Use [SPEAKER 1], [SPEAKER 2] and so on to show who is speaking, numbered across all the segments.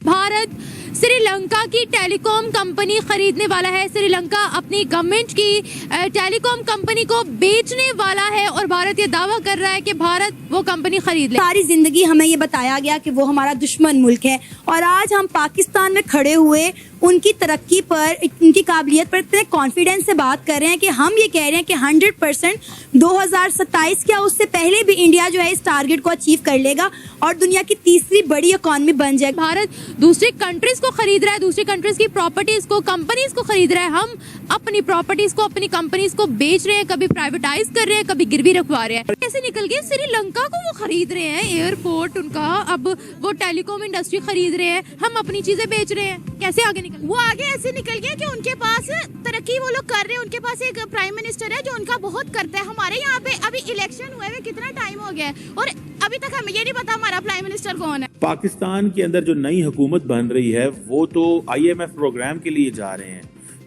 [SPEAKER 1] भारत श्रीलंका की telecom company खरीदने वाला है। श्रीलंका अपनी गवर्नमेंट की टेलीकॉम कंपनी को बेचने वाला है और भारत ये दावा कर रहा है कि भारत वो कंपनी खरीद ले।
[SPEAKER 2] सारी जिंदगी हमें ये बताया गया कि वो हमारा दुश्मन मुल्क है और आज हम पाकिस्तान में खड़े हुए उनकी तरक्की पर, उनकी काबिलियत पर इतने कॉन्फिडेंस से बात कर रहे हैं कि हम ये कह रहे हैं कि 100% 2027 क्या उससे पहले भी इंडिया जो है इस टारगेट को अचीव कर लेगा और दुनिया की तीसरी बड़ी इकॉनमी बन जाएगी।
[SPEAKER 1] भारत दूसरी कंट्रीज को खरीद रहा है, दूसरी कंट्रीज की प्रॉपर्टीज को, कंपनीज को खरीद रहा है। हम अपनी प्रॉपर्टीज को, अपनी कंपनीज को बेच रहे हैं, कभी प्राइवेटाइज कर रहे हैं, कभी गिरवी रखवा रहे हैं। कैसे निकल गए? श्रीलंका को वो खरीद रहे हैं, एयरपोर्ट उनका, अब वो टेलीकॉम इंडस्ट्री खरीद रहे हैं, हम अपनी चीजें बेच रहे हैं। कैसे आगे निकल?
[SPEAKER 3] वो आगे ऐसे निकल गया कि उनके पास तरक्की वो लोग कर रहे हैं, उनके पास एक प्राइम मिनिस्टर है जो उनका बहुत करता है। हमारे यहाँ पे अभी इलेक्शन हुए कितना टाइम हो गया है और अभी तक हमें ये नहीं पता हमारा प्राइम मिनिस्टर कौन है।
[SPEAKER 4] पाकिस्तान के अंदर जो नई हुकूमत बन रही है वो तो IMF प्रोग्राम के लिए जा रहे हैं,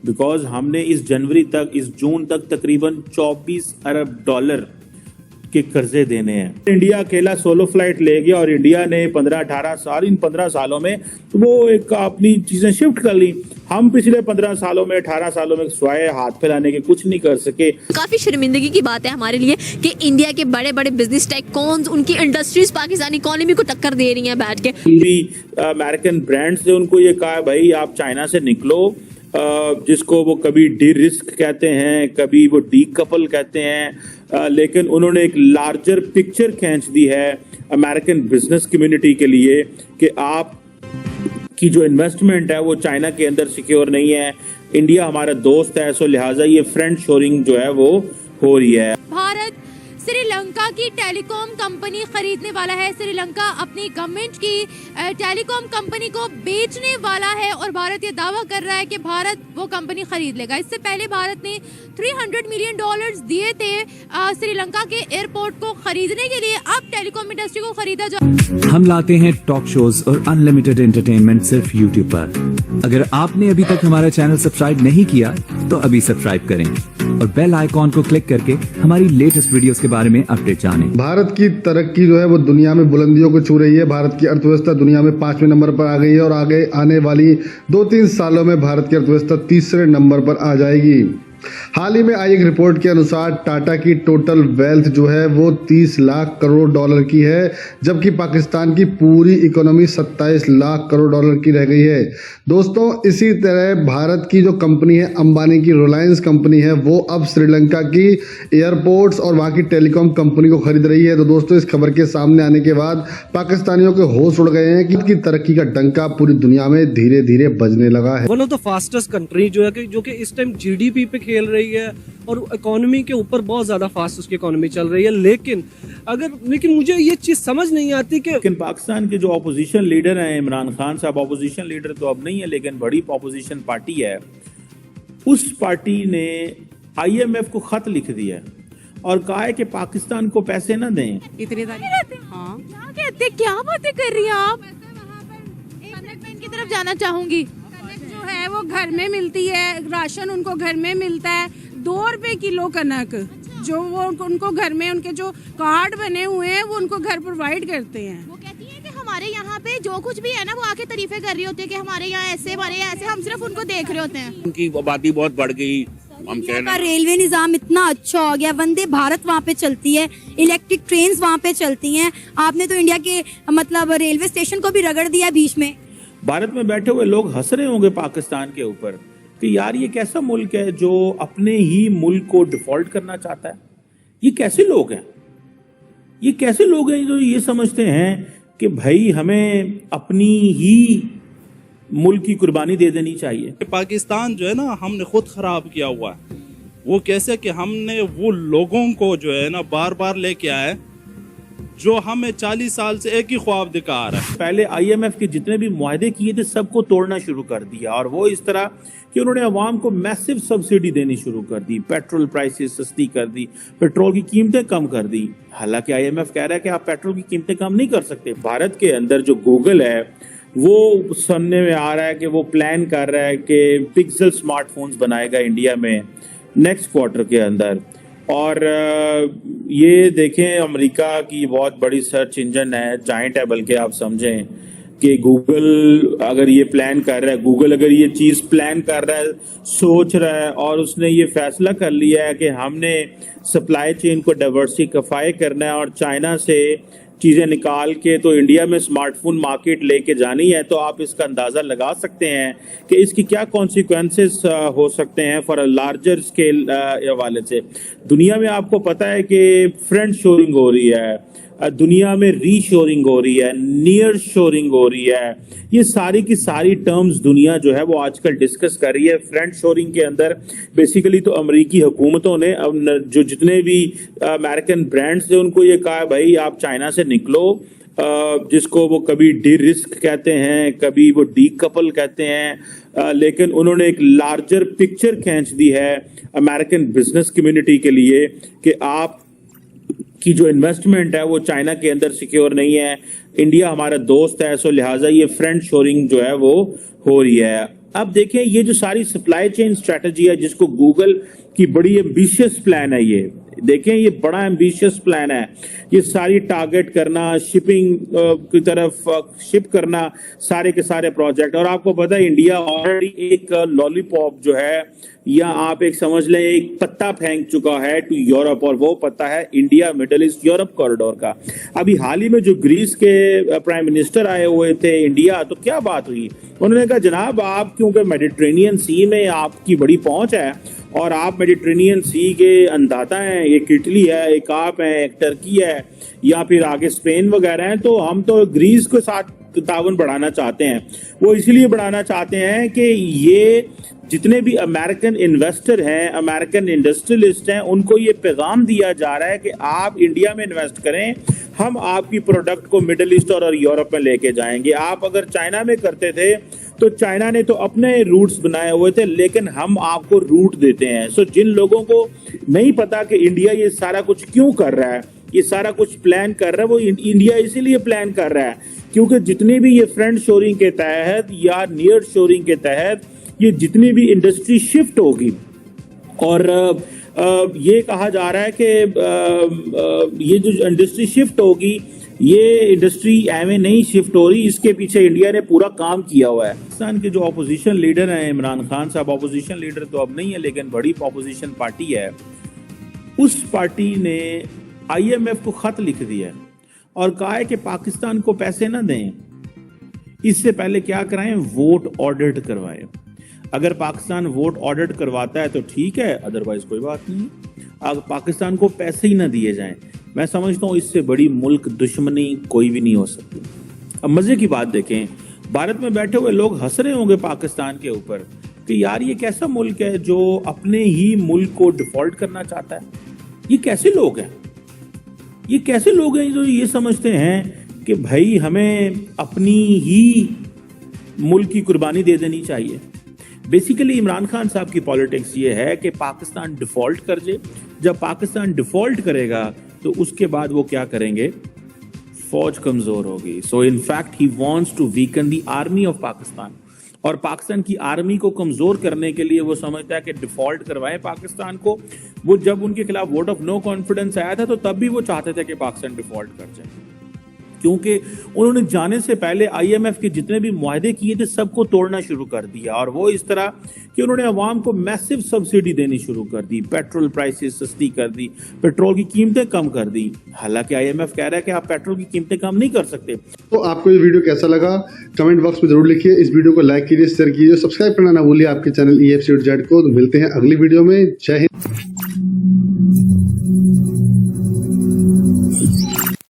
[SPEAKER 4] बिकॉज हमने इस जून तक तकरीबन 24 अरब डॉलर के कर्जे देने हैं। इंडिया अकेला सोलो फ्लाइट ले गया और इंडिया ने 15-18 साल, इन 15 सालों में वो एक अपनी चीजें शिफ्ट कर ली। हम पिछले 15 सालों में, 18 सालों में स्वाय हाथ फैलाने के कुछ नहीं कर सके।
[SPEAKER 5] काफी शर्मिंदगी की बात है हमारे लिए कि इंडिया के बड़े बड़े बिजनेस टाइकून्स, उनकी इंडस्ट्रीज पाकिस्तानी इकोनॉमी को टक्कर दे रही हैं बैठ के।
[SPEAKER 4] अमेरिकन ब्रांड्स ने उनको ये कहा भाई आप चाइना से निकलो, जिसको वो कभी डी रिस्क कहते हैं, कभी वो डी कपल कहते हैं, लेकिन उन्होंने एक लार्जर पिक्चर खींच दी है अमेरिकन बिजनेस कम्युनिटी के लिए कि आप की जो इन्वेस्टमेंट है वो चाइना के अंदर सिक्योर नहीं है, इंडिया हमारा दोस्त है, सो लिहाजा ये फ्रेंड शोरिंग जो है वो हो रही है।
[SPEAKER 1] भारत श्रीलंका की टेलीकॉम कंपनी खरीदने वाला है। श्रीलंका अपनी गवर्नमेंट की टेलीकॉम कंपनी को बेचने वाला है और भारत ये दावा कर रहा है कि भारत वो कंपनी खरीद लेगा। इससे पहले भारत ने $300 मिलियन दिए थे श्रीलंका के एयरपोर्ट को खरीदने के लिए। अब टेलीकॉम इंडस्ट्री को खरीदा जा।
[SPEAKER 6] हम लाते हैं टॉक शोज और अनलिमिटेड एंटरटेनमेंट सिर्फ YouTube पर। अगर आपने अभी तक हमारा चैनल सब्सक्राइब नहीं किया तो अभी सब्सक्राइब करें और बेल आइकॉन को क्लिक करके हमारी लेटेस्ट वीडियोस के बारे में अपडेट जानें।
[SPEAKER 7] भारत की तरक्की जो है वो दुनिया में बुलंदियों को छू रही है। भारत की अर्थव्यवस्था दुनिया में 5वें नंबर पर आ गई है और आगे आने वाली 2-3 सालों में भारत की अर्थव्यवस्था 3रे नंबर पर आ जाएगी। हाल ही में आई एक रिपोर्ट के अनुसार टाटा की टोटल वेल्थ जो है वो 30 लाख करोड़ डॉलर की है, जबकि पाकिस्तान की पूरी इकोनॉमी 27 लाख करोड़ डॉलर की रह गई है। दोस्तों, इसी तरह भारत की जो कंपनी है अंबानी की, रिलायंस कंपनी है, वो अब श्रीलंका की एयरपोर्ट्स और वहाँ की टेलीकॉम कंपनी को खरीद रही है। तो दोस्तों, इस खबर के सामने आने के बाद पाकिस्तानियों के होश उड़ गए हैं कि तरक्की का डंका पूरी दुनिया में धीरे धीरे बजने लगा है।
[SPEAKER 8] One of the fastest country जो कि इस टाइम GDP पे खेल रही है और इकोनॉमी के ऊपर बहुत ज्यादा फास्ट उसकी इकोनॉमी चल रही है। लेकिन मुझे ये चीज समझ नहीं आती कि
[SPEAKER 4] लेकिन पाकिस्तान के जो ऑपोजिशन लीडर हैं, इमरान खान साहब ऑपोजिशन लीडर तो अब नहीं है लेकिन बड़ी ऑपोजिशन पार्टी है, उस पार्टी ने IMF को खत लिख दिया और कहा है कि पाकिस्तान को पैसे ना दें।
[SPEAKER 3] इतनी हाँ, क्या कहते, क्या बातें कर रही हैं आप?
[SPEAKER 1] कनक की तरफ जाना चाहूंगी।
[SPEAKER 3] जो है वो घर में मिलती है, राशन उनको घर में मिलता है, 2 रुपए किलो कनक, जो वो उनको घर में उनके जो कार्ड बने हुए हैं वो उनको घर प्रोवाइड करते हैं। वो कहती है कि हमारे यहाँ पे जो कुछ भी है ना वो आके तारीफें कर रही होती है कि हमारे यहाँ ऐसे, हमारे यहाँ ऐसे, हम सिर्फ उनको देख रहे होते हैं।
[SPEAKER 9] उनकी आबादी बहुत बढ़ गई। हम कह रहे हैं
[SPEAKER 2] रेलवे निजाम इतना अच्छा हो गया, वंदे भारत वहाँ पे चलती है, इलेक्ट्रिक ट्रेन वहाँ पे चलती हैं। आपने तो इंडिया के मतलब रेलवे स्टेशन को भी रगड़ दिया बीच में।
[SPEAKER 4] भारत में बैठे हुए लोग हंस रहे होंगे पाकिस्तान के ऊपर कि यार ये कैसा मुल्क है जो अपने ही मुल्क को डिफॉल्ट करना चाहता है। ये कैसे लोग हैं? ये कैसे लोग हैं जो ये समझते हैं कि भाई हमें अपनी ही मुल्क की कुर्बानी दे देनी चाहिए।
[SPEAKER 10] पाकिस्तान जो है ना हमने खुद खराब किया हुआ है। वो कैसे कि हमने वो लोगों को जो है ना बार बार लेके आए जो हमें 40 साल से एक ही ख्वाब दिखा रहा है।
[SPEAKER 4] पहले IMF के जितने भी मुआहदे किए थे सबको तोड़ना शुरू कर दिया और वो इस तरह कि उन्होंने अवाम को मैसिव सब्सिडी देनी शुरू कर दी, पेट्रोल प्राइसेस सस्ती कर दी, पेट्रोल की कीमतें कम कर दी। हालांकि IMF कह रहा है कि आप पेट्रोल की कीमतें कम नहीं कर सकते। भारत के अंदर जो गूगल है वो सुनने में आ रहा है कि वो प्लान कर रहा है कि पिक्सल स्मार्टफोन्स बनाएगा इंडिया में नेक्स्ट क्वार्टर के अंदर। और ये देखें अमेरिका की बहुत बड़ी सर्च इंजन है, जायंट है बल्कि आप समझें, कि गूगल अगर ये प्लान कर रहा है, गूगल अगर ये चीज प्लान कर रहा है, सोच रहा है और उसने ये फैसला कर लिया है कि हमने सप्लाई चेन को डाइवर्सिफाई करना है और चाइना से चीजें निकाल के तो इंडिया में स्मार्टफोन मार्केट लेके जानी है, तो आप इसका अंदाजा लगा सकते हैं कि इसकी क्या कॉन्सिक्वेंसेस हो सकते हैं फॉर अ लार्जर स्केल हवाले से। दुनिया में आपको पता है कि फ्रेंड शोरिंग हो रही है, दुनिया में रीशोरिंग हो रही है, नियर शोरिंग हो रही है, ये सारी की सारी टर्म्स दुनिया जो है वो आजकल डिस्कस कर रही है। फ्रेंड शोरिंग के अंदर बेसिकली तो अमेरिकी हुकूमतों ने अब जो जितने भी अमेरिकन ब्रांड्स थे उनको ये कहा भाई आप चाइना से निकलो, जिसको वो कभी डी रिस्क कहते हैं, कभी वो डी कपल कहते हैं, लेकिन उन्होंने एक लार्जर पिक्चर खींच दी है अमेरिकन बिजनेस कम्युनिटी के लिए कि आप की जो इन्वेस्टमेंट है वो चाइना के अंदर सिक्योर नहीं है, इंडिया हमारा दोस्त है, सो लिहाजा ये फ्रेंड शोरिंग जो है वो हो रही है। अब देखें ये जो सारी सप्लाई चेन स्ट्रेटजी है जिसको गूगल की बड़ी एम्बिशियस प्लान है, ये देखें ये बड़ा एम्बिशियस प्लान है, ये सारी टारगेट करना, शिपिंग की तरफ शिप करना, सारे के सारे प्रोजेक्ट। और आपको पता है इंडिया ऑलरेडी एक लॉलीपॉप जो है या आप एक समझ लें एक पत्ता फेंक चुका है टू यूरोप, और वो पत्ता है India middle east Europe corridor का। अभी हाल ही में जो ग्रीस के प्राइम मिनिस्टर आए हुए थे इंडिया, तो क्या बात हुई, उन्होंने कहा जनाब आप क्योंकि मेडिटेरेनियन सी में आपकी बड़ी पहुंच है और आप मेडिटेरेनियन सी के अंदाता हैं, एक इटली है, एक आप हैं, एक टर्की है या फिर आगे स्पेन वगैरह हैं, तो हम तो ग्रीस के साथ ताउन बढ़ाना चाहते हैं। वो इसलिए बढ़ाना चाहते हैं कि ये जितने भी अमेरिकन इन्वेस्टर हैं, अमेरिकन इंडस्ट्रियलिस्ट हैं, उनको ये पैगाम दिया जा रहा है कि आप इंडिया में इन्वेस्ट करें, हम आपकी प्रोडक्ट को मिडिल ईस्ट और यूरोप में लेके जाएंगे। आप अगर चाइना में करते थे तो चाइना ने तो अपने रूट्स बनाए हुए थे, लेकिन हम आपको रूट देते हैं। सो जिन लोगों को नहीं पता कि इंडिया ये सारा कुछ क्यों कर रहा है, ये सारा कुछ प्लान कर रहा है, वो इंडिया इसीलिए प्लान कर रहा है क्योंकि जितनी भी ये फ्रेंड शोरिंग के तहत या नियर शोरिंग के तहत ये जितनी भी इंडस्ट्री शिफ्ट होगी, और ये कहा जा रहा है कि ये जो इंडस्ट्री शिफ्ट होगी ये इंडस्ट्री एवं नहीं शिफ्ट हो रही, इसके पीछे इंडिया ने पूरा काम किया हुआ है। पाकिस्तान के जो अपोजिशन लीडर हैं इमरान खान साहब, अपोजिशन लीडर तो अब नहीं है लेकिन बड़ी अपोजिशन पार्टी है, उस पार्टी ने IMF को खत लिख दिया और कहा है कि पाकिस्तान को पैसे ना दें, इससे पहले क्या कराएं, वोट ऑडिट करवाएं। अगर पाकिस्तान वोट ऑडिट करवाता है तो ठीक है, अदरवाइज कोई बात नहीं। अगर पाकिस्तान को पैसे ही ना दिए जाएं, मैं समझता हूं इससे बड़ी मुल्क दुश्मनी कोई भी नहीं हो सकती। अब मजे की बात देखें, भारत में बैठे हुए लोग हंस रहे होंगे पाकिस्तान के ऊपर कि यार ये कैसा मुल्क है जो अपने ही मुल्क को डिफॉल्ट करना चाहता है, ये कैसे लोग हैं, ये कैसे लोग हैं जो ये समझते हैं कि भाई हमें अपनी ही मुल्क की कुर्बानी दे देनी चाहिए। बेसिकली इमरान खान साहब की पॉलिटिक्स ये है कि पाकिस्तान डिफॉल्ट कर जाए, जब पाकिस्तान डिफॉल्ट करेगा तो उसके बाद वो क्या करेंगे, फौज कमजोर होगी। So in fact he wants to weaken the army of Pakistan, और पाकिस्तान की आर्मी को कमजोर करने के लिए वो समझता है कि डिफॉल्ट करवाएं पाकिस्तान को। वो जब उनके खिलाफ वोट ऑफ नो कॉन्फिडेंस आया था तो तब भी वो चाहते थे कि पाकिस्तान डिफॉल्ट कर जाए, क्योंकि उन्होंने जाने से पहले IMF के जितने भी मुआहदे किए थे सबको तोड़ना शुरू कर दिया, और वो इस तरह कि उन्होंने अवाम को मैसिव सब्सिडी देनी शुरू कर दी, पेट्रोल प्राइसेस सस्ती कर दी, पेट्रोल की कीमतें कम कर दी। हालांकि IMF कह रहा है कि आप पेट्रोल की कीमतें कम नहीं कर सकते।
[SPEAKER 7] तो आपको ये वीडियो कैसा लगा कमेंट बॉक्स में जरूर लिखिए, इस वीडियो को लाइक कीजिए, शेयर कीजिए, सब्सक्राइब करना ना भूलिए आपके चैनल EFC.Z को। तो मिलते हैं अगली वीडियो में। जय हिंद।